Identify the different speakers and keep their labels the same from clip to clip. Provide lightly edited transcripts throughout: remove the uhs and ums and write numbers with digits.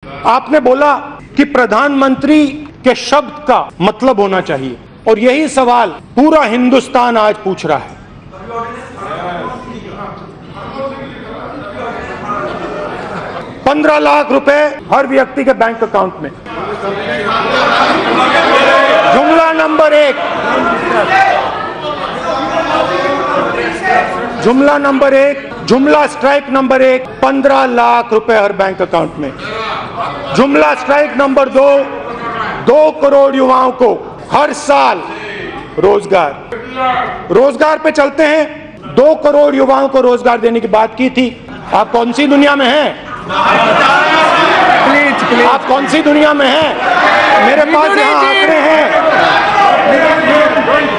Speaker 1: आपने बोला कि प्रधानमंत्री के शब्द का मतलब होना चाहिए और यही सवाल पूरा हिंदुस्तान आज पूछ रहा है। $15 लाख हर व्यक्ति के बैंक अकाउंट में। जुमला नंबर एक, जुमला स्ट्राइक नंबर एक, 15 लाख रुपए हर बैंक अकाउंट में। जुमला स्ट्राइक नंबर दो, 2 करोड़ युवाओं को हर साल रोजगार पे चलते हैं। 2 करोड़ युवाओं को रोजगार देने की बात की थी। आप कौन सी दुनिया में हैं? प्लीज आप कौन सी दुनिया में हैं? मेरे पास यहाँ आंकड़े हैं,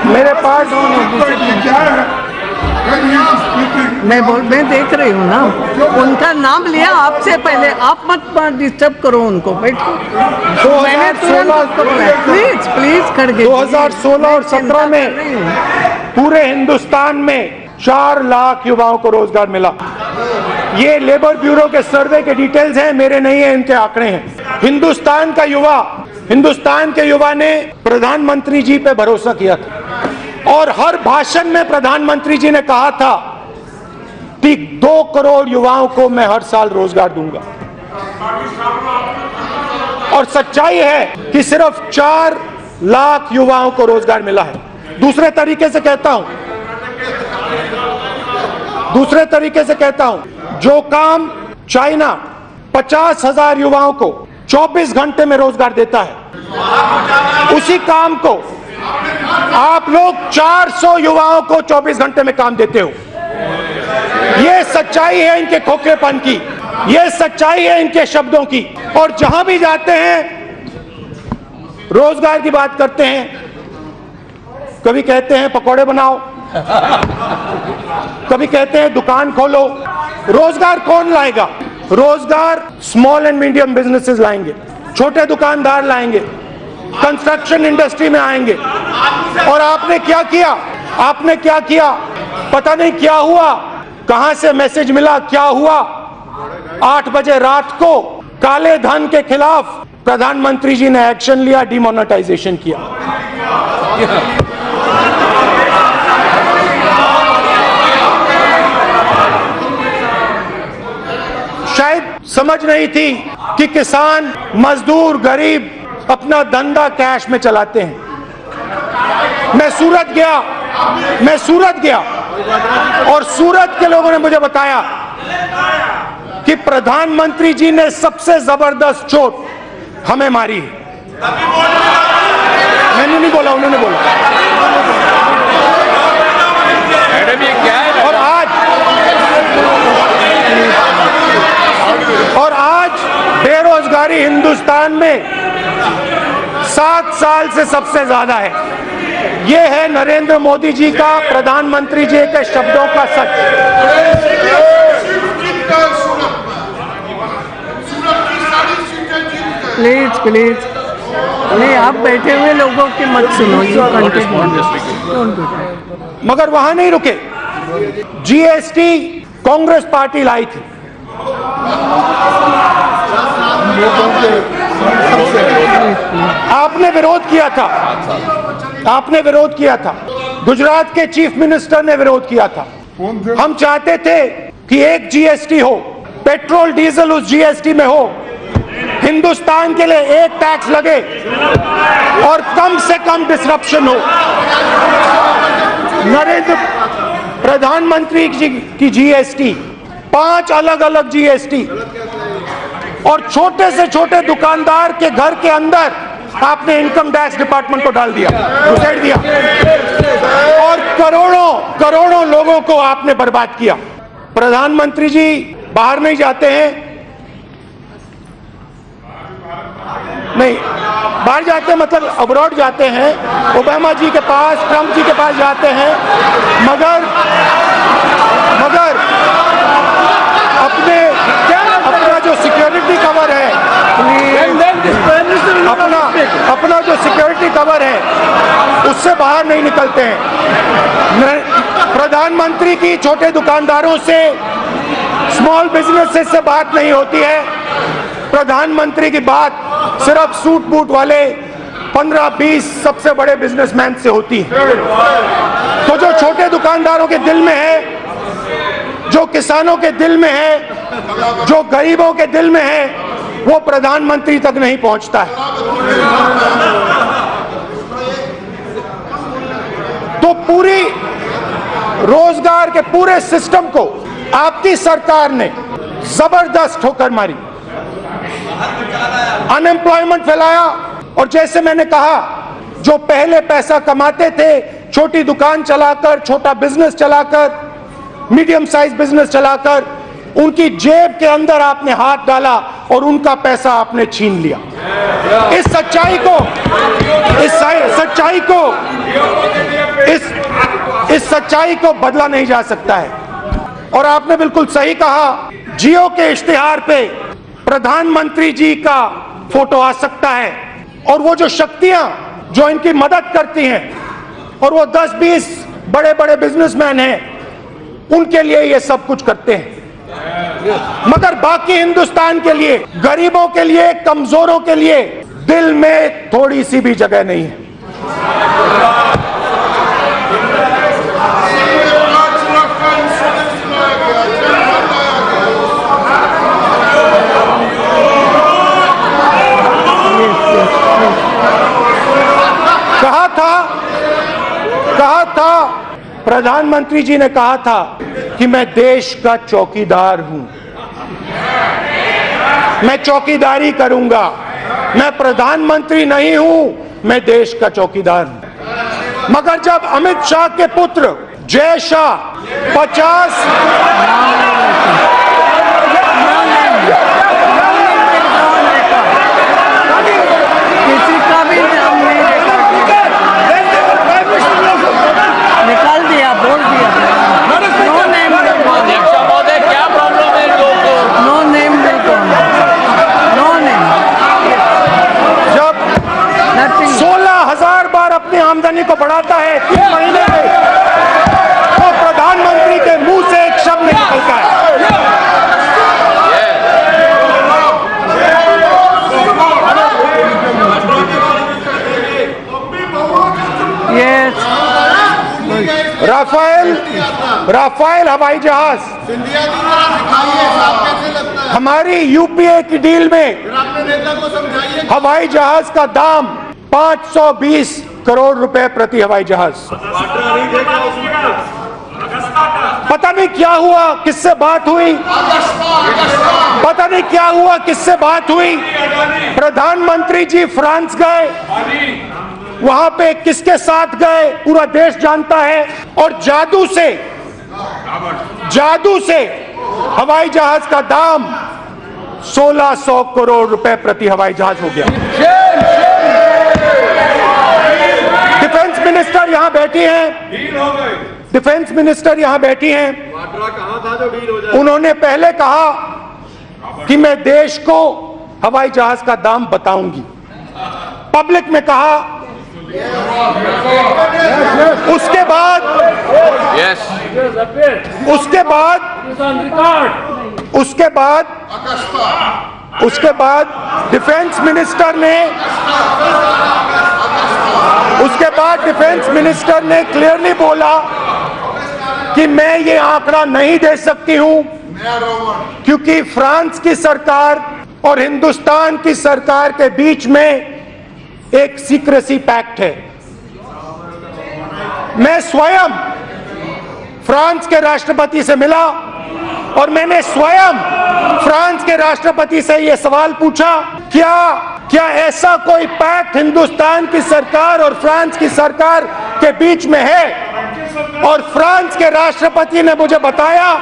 Speaker 1: मेरे पास
Speaker 2: मैं देख रही हूँ ना, उनका नाम लिया आपसे पहले, आप मत डिस्टर्ब करो उनको। बैठो। 2016 खड़गे।
Speaker 1: 2016 और 17 में पूरे हिंदुस्तान में 4 लाख युवाओं को रोजगार मिला। ये लेबर ब्यूरो के सर्वे के डिटेल्स हैं, मेरे नहीं है, इनके आंकड़े हैं। हिंदुस्तान के युवा ने प्रधानमंत्री जी पे भरोसा किया था और हर भाषण में प्रधानमंत्री जी ने कहा था कि 2 करोड़ युवाओं को मैं हर साल रोजगार दूंगा। और सच्चाई है कि सिर्फ 4 लाख युवाओं को रोजगार मिला है। दूसरे तरीके से कहता हूं, जो काम चाइना 50,000 युवाओं को 24 घंटे में रोजगार देता है, उसी काम को आप लोग 400 युवाओं को 24 घंटे में काम देते हो। ये सच्चाई है इनके खोखलेपन की, ये सच्चाई है इनके शब्दों की। और जहां भी जाते हैं रोजगार की बात करते हैं। कभी कहते हैं पकौड़े बनाओ, कभी कहते हैं दुकान खोलो। रोजगार कौन लाएगा? रोजगार स्मॉल एंड मीडियम बिजनेसेस लाएंगे, छोटे दुकानदार लाएंगे, कंस्ट्रक्शन इंडस्ट्री में आएंगे। और आपने क्या किया? पता नहीं क्या हुआ, कहां से मैसेज मिला, क्या हुआ? 8 बजे रात को काले धन के खिलाफ प्रधानमंत्री जी ने एक्शन लिया, डिमोनेटाइजेशन किया। शायद समझ नहीं थी कि किसान, मजदूर, गरीब अपना धंधा कैश में चलाते हैं। मैं सूरत गया और सूरत के लोगों ने मुझे बताया कि प्रधानमंत्री जी ने सबसे जबरदस्त चोट हमें मारी है। मैंने नहीं बोला, उन्होंने बोला। और आज बेरोजगारी हिंदुस्तान में 7 साल से सबसे ज्यादा है। ये है नरेंद्र मोदी जी का, प्रधानमंत्री जी के शब्दों का सच।
Speaker 2: प्लीज नहीं, आप बैठे हुए लोगों की मत सुनो।
Speaker 1: मगर वहां नहीं रुके। जीएसटी कांग्रेस पार्टी लाई थी, आपने विरोध किया था। गुजरात के चीफ मिनिस्टर ने विरोध किया था। हम चाहते थे कि एक जीएसटी हो, पेट्रोल डीजल उस जीएसटी में हो, हिंदुस्तान के लिए एक टैक्स लगे और कम से कम डिसरप्शन हो। प्रधानमंत्री जी की जीएसटी, 5 अलग-अलग जीएसटी, और छोटे से छोटे दुकानदार के घर के अंदर आपने इनकम टैक्स डिपार्टमेंट को डाल दिया, घुसेड़ दिया और करोड़ों लोगों को आपने बर्बाद किया। प्रधानमंत्री जी बाहर नहीं जाते हैं, नहीं बाहर जाते हैं मतलब अब्रॉड जाते हैं, ओबामा जी के पास, ट्रंप जी के पास जाते हैं, मगर अपना जो सिक्योरिटी कवर है, अपना जो सिक्योरिटी कवर है उससे बाहर नहीं निकलते हैं। प्रधानमंत्री की छोटे दुकानदारों से, स्मॉल बिजनेसेस से बात नहीं होती है। प्रधानमंत्री की बात सिर्फ सूट बूट वाले 15-20 सबसे बड़े बिजनेसमैन से होती है। तो जो छोटे दुकानदारों के दिल में है, जो किसानों के दिल में है, जो गरीबों के दिल में है, वो प्रधानमंत्री तक नहीं पहुंचता है। तो पूरी रोजगार के पूरे सिस्टम को आपकी सरकार ने जबरदस्त ठोकर मारी, अनएम्प्लॉयमेंट फैलाया। और जैसे मैंने कहा, जो पहले पैसा कमाते थे छोटी दुकान चलाकर, छोटा बिजनेस चलाकर, मीडियम साइज बिजनेस चलाकर, उनकी जेब के अंदर आपने हाथ डाला और उनका पैसा आपने छीन लिया। इस सच्चाई को बदला नहीं जा सकता है। और आपने बिल्कुल सही कहा, जियो के इश्तिहार पे प्रधानमंत्री जी का फोटो आ सकता है और वो जो शक्तियां जो इनकी मदद करती हैं, और वो 10-20 बड़े बड़े बिजनेसमैन हैं, उनके लिए ये सब कुछ करते हैं। मगर बाकी हिंदुस्तान के लिए, गरीबों के लिए, कमजोरों के लिए दिल में थोड़ी सी भी जगह नहीं है। कहा था प्रधानमंत्री जी ने कहा था कि मैं देश का चौकीदार हूं, मैं चौकीदारी करूंगा, मैं प्रधानमंत्री नहीं हूं, मैं देश का चौकीदार हूं। मगर जब अमित शाह के पुत्र जय शाह 50
Speaker 2: किसी का भी नाम नहीं निकाल दिया, बोल दिया। नो नेम महोदय, क्या प्रॉब्लम है लोगों को? No name, no name.
Speaker 1: जब 16,000 बार अपनी आमदनी को बढ़ाता है 3 महीने में, तो प्रधानमंत्री के मुंह से एक शब्द नहीं निकलता है। राफेल हवाई जहाज, हमारी यूपीए की डील में हवाई जहाज का दाम 520 करोड़ रुपए प्रति हवाई जहाज। पता नहीं क्या हुआ, किससे बात हुई, पता नहीं क्या हुआ, किससे बात हुई। प्रधानमंत्री जी फ्रांस गए, वहां पे किसके साथ गए पूरा देश जानता है, और जादू से हवाई जहाज का दाम 1600 करोड़ रुपए प्रति हवाई जहाज हो गया। डिफेंस मिनिस्टर यहां बैठी हैं, डिफेंस मिनिस्टर यहां बैठी हैं, उन्होंने पहले कहा कि मैं देश को हवाई जहाज का दाम बताऊंगी, पब्लिक में कहा। उसके बाद डिफेंस मिनिस्टर ने क्लियरली बोला कि मैं ये आंकड़ा नहीं दे सकती हूं, क्योंकि फ्रांस की सरकार और हिंदुस्तान की सरकार के बीच में एक सीक्रेसी पैक्ट है। मैं स्वयं फ्रांस के राष्ट्रपति से मिला और मैंने स्वयं फ्रांस के राष्ट्रपति से यह सवाल पूछा, क्या ऐसा कोई पैक्ट हिंदुस्तान की सरकार और फ्रांस की सरकार के बीच में है? और फ्रांस के राष्ट्रपति ने मुझे बताया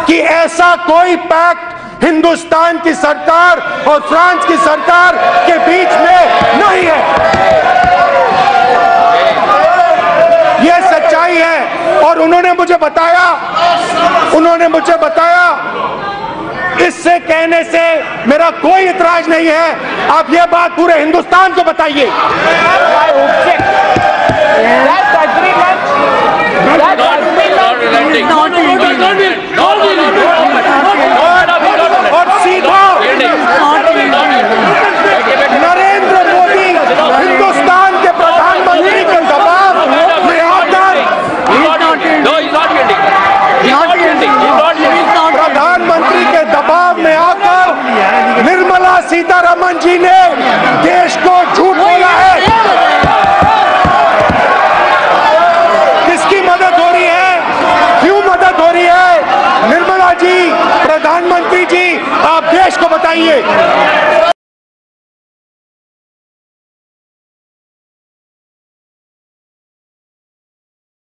Speaker 1: कि ऐसा कोई पैक्ट हिंदुस्तान की सरकार और फ्रांस की सरकार के बीच में नहीं है। यह सच्चाई है। और उन्होंने मुझे बताया इससे कहने से मेरा कोई इतराज नहीं है, आप यह बात पूरे हिंदुस्तान को बताइए। और सीधा रमन जी ने देश को झूठ बोला है। किसकी मदद हो रही है, क्यों मदद हो रही है? निर्मला जी, प्रधानमंत्री जी, आप देश को बताइए।